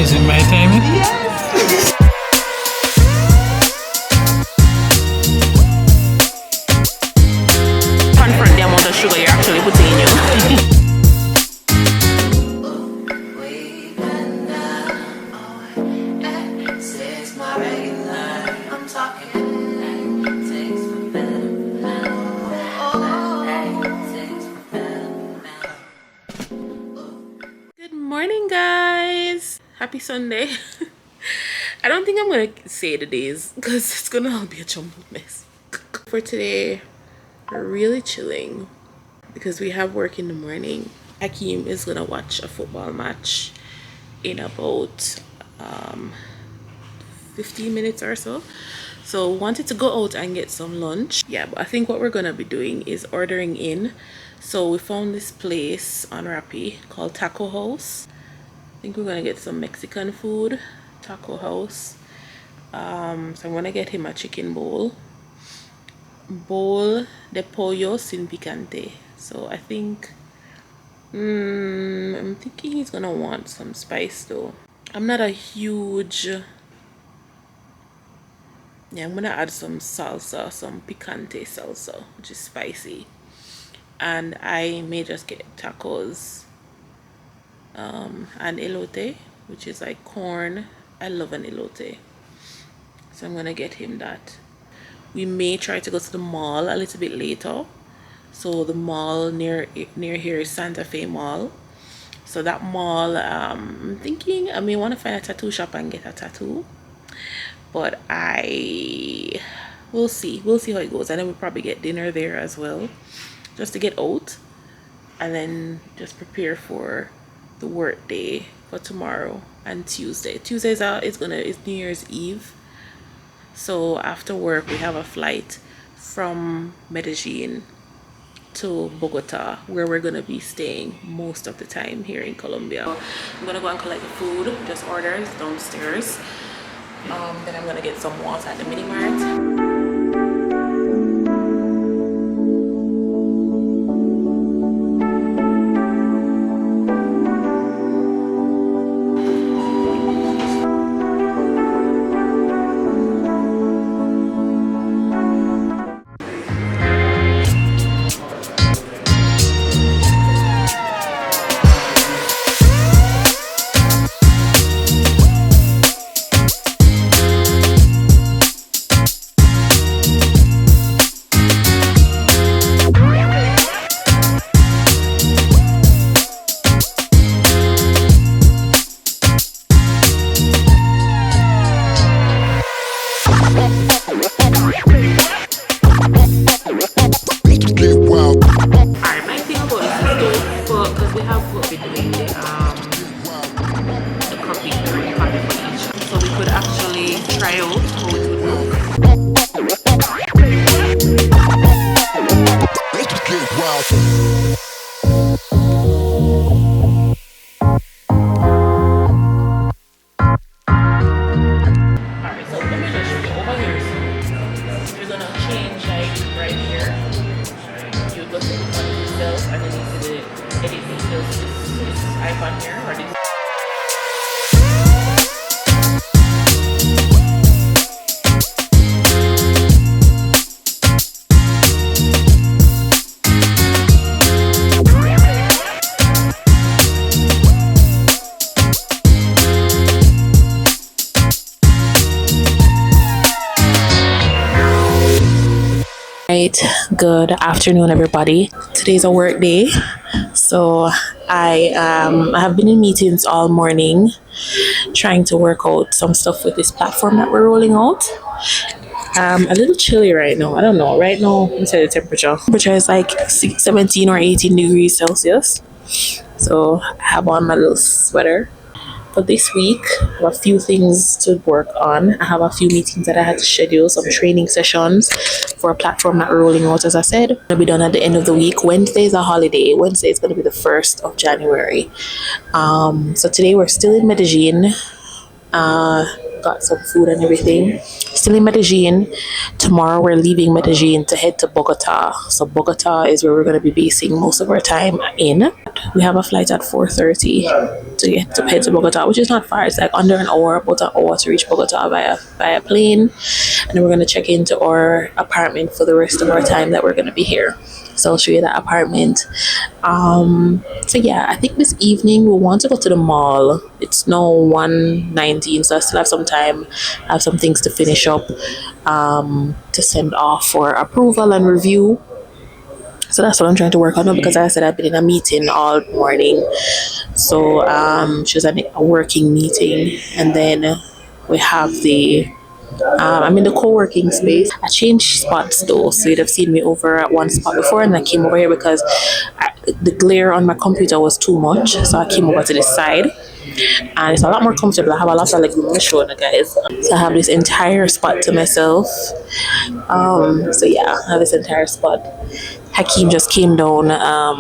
Is it my timing? Yes. Confront the amount of sugar you're actually putting in you. Good morning, guys. Happy Sunday. I don't think I'm gonna say the days because it's gonna all be a jumbled mess. For today, we're really chilling because we have work in the morning. Hakeem is gonna watch a football match in about 15 minutes or so. So wanted to go out and get some lunch. Yeah, but I think what we're gonna be doing is ordering in. So we found this place on Rappi called Taco House. I think we're gonna get some Mexican food. Taco House. So I'm gonna get him a chicken bowl de pollo sin picante. So I think I'm thinking he's gonna want some spice though. I'm not a huge, yeah, I'm gonna add some salsa, some picante salsa, which is spicy. And I may just get tacos and elote, which is like corn. I love an elote, so I'm gonna get him that. We may try to go to the mall a little bit later. So the mall near here is Santa Fe Mall. So that mall, I'm thinking I may want to find a tattoo shop and get a tattoo, but we'll see how it goes. And then we'll probably get dinner there as well, just to get out and then just prepare for the work day for tomorrow and Tuesday. Tuesday's it's New Year's Eve, so after work we have a flight from Medellin to Bogota, where we're gonna be staying most of the time here in Colombia. So I'm gonna go and collect the food, just orders downstairs. Then I'm gonna get some water at the mini mart. Good afternoon, everybody. Today's a work day, so I have been in meetings all morning trying to work out some stuff with this platform that we're rolling out. A little chilly right now. I don't know. Right now, let me tell you the temperature. Temperature is like 17 or 18 degrees Celsius. So I have on my little sweater. But this week, I have a few things to work on. I have a few meetings that I had to schedule, some training sessions for a platform that we're rolling out, as I said. It'll be done at the end of the week. Wednesday is a holiday. Wednesday is going to be the 1st of January. So today we're still in Medellin. Got some food and everything. still in Medellin. Tomorrow we're leaving Medellin to head to Bogota. So Bogota is where we're going to be basing most of our time in. We have a flight at 4:30 to head to Bogota, which is not far. It's like under an hour, about an hour to reach Bogota via plane. And then we're going to check into our apartment for the rest of our time that we're going to be here. So I'll show you that apartment. So yeah, I think this evening we want to go to the mall. It's now 1:19, so I still have some time. I have some things to finish up, to send off for approval and review. So that's what I'm trying to work on now, because as I said, I've been in a meeting all morning. So she was a working meeting, and then we have I'm in the co-working space. I changed spots though, so you'd have seen me over at one spot before, and I came over here because the glare on my computer was too much, so I came over to this side, and it's a lot more comfortable. I have a lot of like room to show you guys, so I have this entire spot to myself. So yeah, I have this entire spot. Hakeem just came down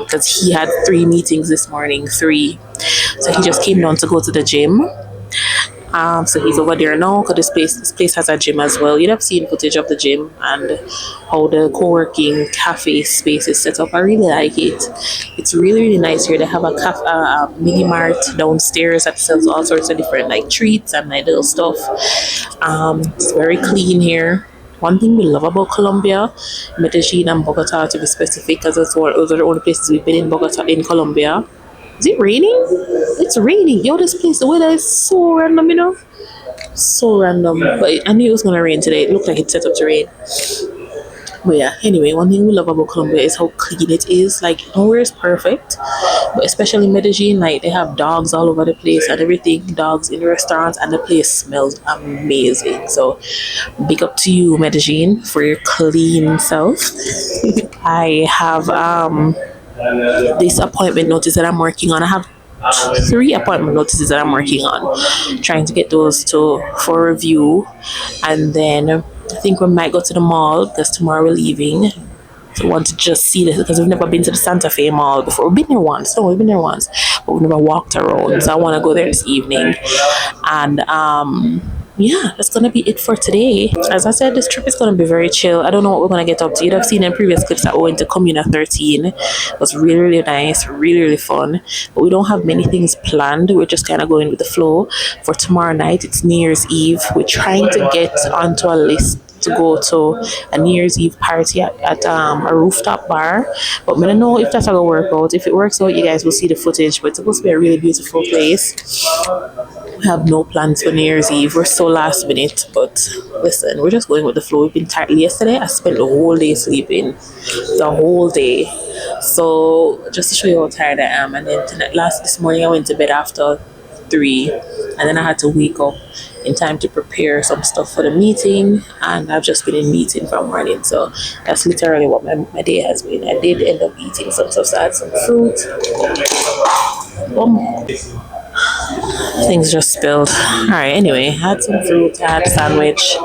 because he had 3 meetings this morning, so he just came down to go to the gym. So he's over there now, because this place has a gym as well. You'd have seen footage of the gym and how the co-working cafe space is set up. I really like it. It's really, really nice here. They have a mini mart downstairs that sells all sorts of different like treats and like little stuff. It's very clean here. One thing we love about Colombia, Medellin and Bogota to be specific, because those are the only places we've been in Colombia. Is it raining? It's raining. Yo, this place, the weather is so random, so random. But I knew it was gonna rain today. It looked like it's set up to rain. But yeah, anyway, one thing we love about Colombia is how clean it is. Like, nowhere is perfect, but especially Medellin, like they have dogs all over the place and everything, dogs in the restaurants, and the place smells amazing. So big up to you, Medellin, for your clean self. I have this appointment notice that I'm working on. I have 3 appointment notices that I'm working on, trying to get those for review, and then I think we might go to the mall because tomorrow we're leaving. So I want to just see this, because we've never been to the Santa Fe Mall before. We've been there once, but we've never walked around. So I want to go there this evening, and yeah, that's gonna be it for today. As I said, this trip is gonna be very chill. I don't know what we're gonna get up to. You'd have seen in previous clips that we went to Comuna 13. It was really, really nice, really, really fun. But we don't have many things planned. We're just kind of going with the flow. For tomorrow night, it's New Year's Eve. We're trying to get onto a list to go to a New Year's Eve party at a rooftop bar, but I don't know if that's gonna work out. If it works out, you guys will see the footage, but it's supposed to be a really beautiful place. We have no plans for New Year's Eve. We're so last minute, but listen, we're just going with the flow. We've been tired. Yesterday I spent the whole day sleeping, the whole day. So just to show you how tired I am. And then this morning I went to bed after 3, and then I had to wake up in time to prepare some stuff for the meeting, and I've just been in meeting from morning. So that's literally what my day has been. I did end up eating some stuff, so I had some fruit. Things just spilled. Alright, anyway, I had some fruit, I had a sandwich.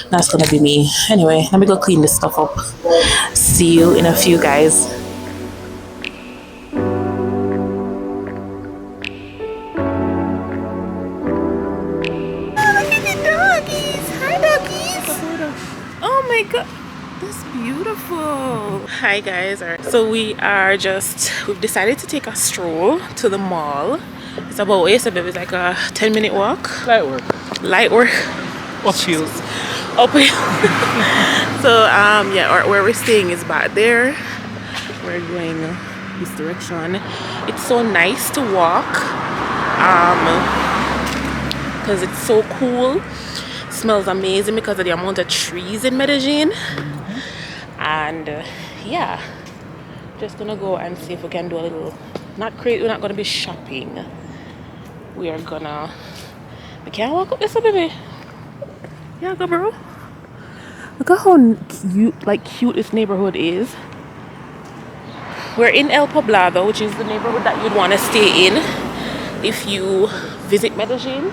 That's gonna be me. Anyway, let me go clean this stuff up. See you in a few, guys. Hi guys, so we've decided to take a stroll to the mall. It's about, it's like a 10-minute walk. Light work. Uphill. So yeah, where we're staying is back there. We're going this direction. It's so nice to walk because it's so cool. It smells amazing because of the amount of trees in Medellin. And yeah, just gonna go and see if we can do a little, we're not gonna be shopping. We can walk up this, baby. Yeah, go, bro. Look at how cute this neighborhood is. We're in El Poblado, which is the neighborhood that you'd want to stay in if you visit Medellin.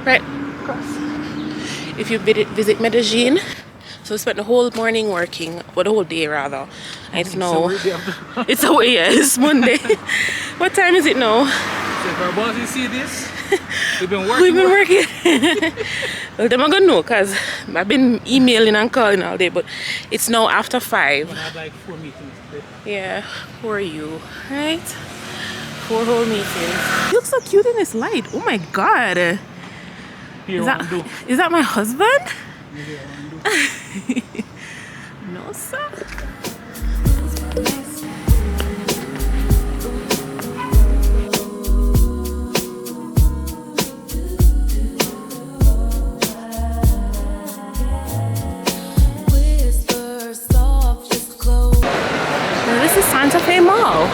Right across. If you visit Medellin. So we spent the whole morning working, well, the whole day rather. And it's now, it's Monday. What time is it now? if our bosses see this, we've been working. We've been working. Well, they're not gonna know because I've been emailing and calling all day, but it's now after 5. I had like 4 meetings today. Yeah, who are you? Right? 4 whole meetings. You look so cute in this light. Oh my god. Here, Is that my husband? Yeah, No, sir. Now, this is Santa Fe Mall.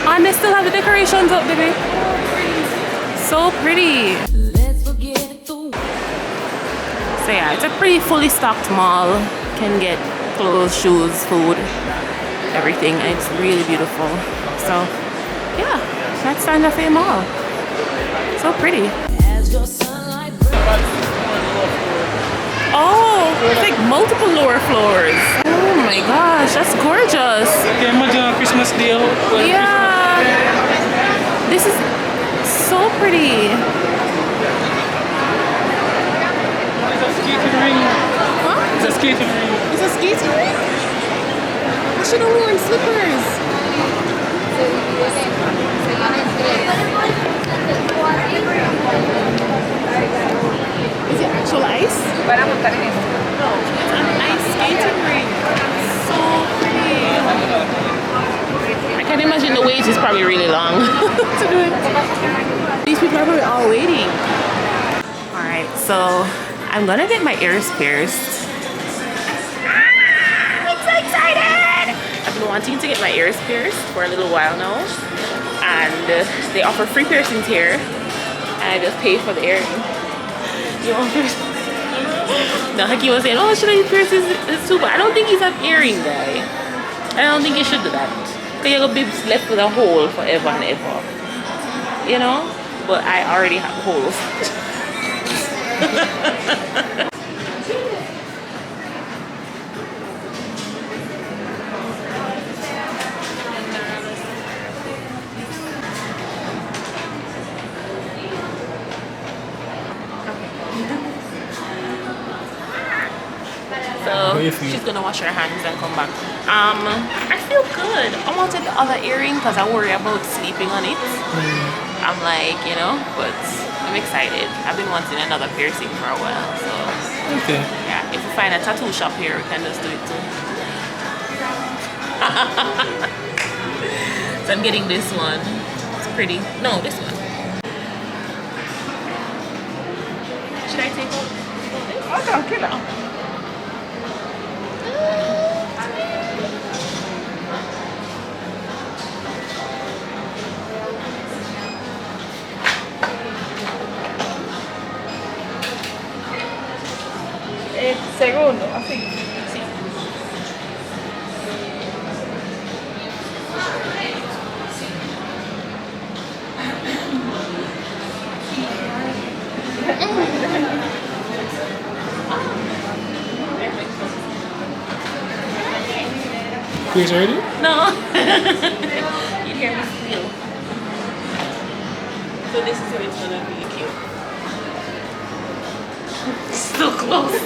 And they still have the decorations up, baby. So pretty. So yeah, it's a pretty fully stocked mall. Can get clothes, shoes, food, everything. And it's really beautiful. So yeah, that's Santa Fe Mall. So pretty. Oh, it's like multiple lower floors. Oh my gosh, that's gorgeous. can imagine on Christmas Day. Yeah. This is so pretty. It's a skating ring. Huh? It's a skating ring. It's a skating rink? I should have worn slippers. Is it actual ice? No, it's an ice skating rink. So pretty. I can imagine the wait is probably really long to do it. These people are probably all waiting. Alright, so I'm gonna get my ears pierced. I'm so excited! I've been wanting to get my ears pierced for a little while now. And they offer free piercings here. And I just pay for the earring. You want piercing? No, Haki was saying, oh, should I pierce his too? But I don't think he's an earring guy. I don't think you should do that. Because you're going to be left with a hole forever and ever. You know? But I already have holes. So she's gonna wash her hands and come back. I feel good. I wanted the other earring because I worry about sleeping on it. I'm like, you know, but I'm excited. I've been wanting another piercing for a while, so Okay. yeah. If we find a tattoo shop here, we can just do it too. So I'm getting this one. It's pretty. No, this one. Should I take out? Oh, no, get out. Segundo, así. Sí. Please already? No. You hear me squeal. So this is how it's gonna be cute. So close.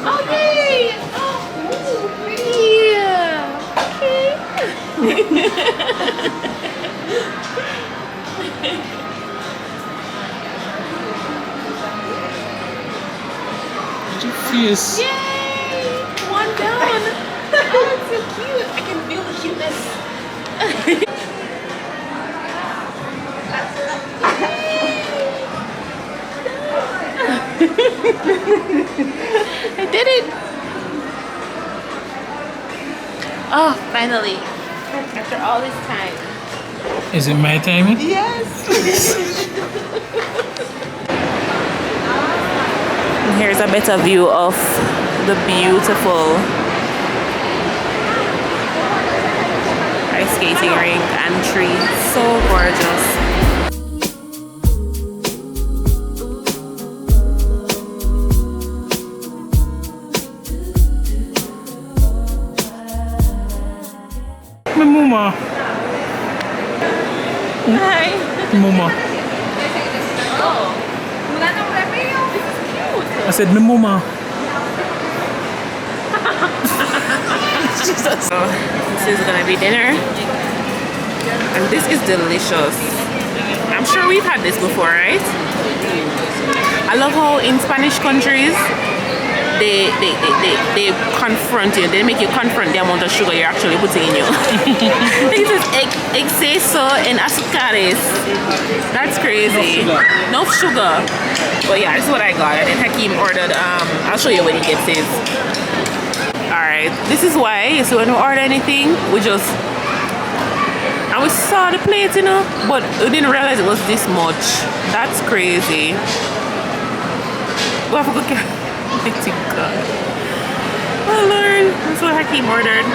Okay. Oh, pretty. Did you feel? Yay! it's so cute. I can feel the cuteness. I did it. Oh, finally. After all this time. Is it my timing? Yes. Here's a better view of the beautiful ice skating rink and trees. So gorgeous. My mama. Hi. Mama. Oh. This is cute. I said my mama. So, this is gonna be dinner. And this is delicious. I'm sure we've had this before, right? I love how in Spanish countries they confront you. They make you confront the amount of sugar you're actually putting in you. This is exceso en azúcares. That's crazy. No sugar. But yeah, this is what I got. And Hakeem ordered. I'll show you when he gets his. Alright, this is why. So when we order anything, we just. And we saw the plate, you know, but we didn't realize it was this much. That's crazy. We have to go get. Mighty God. Oh Lord, that's what Hakeem ordered.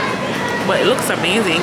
But it looks amazing.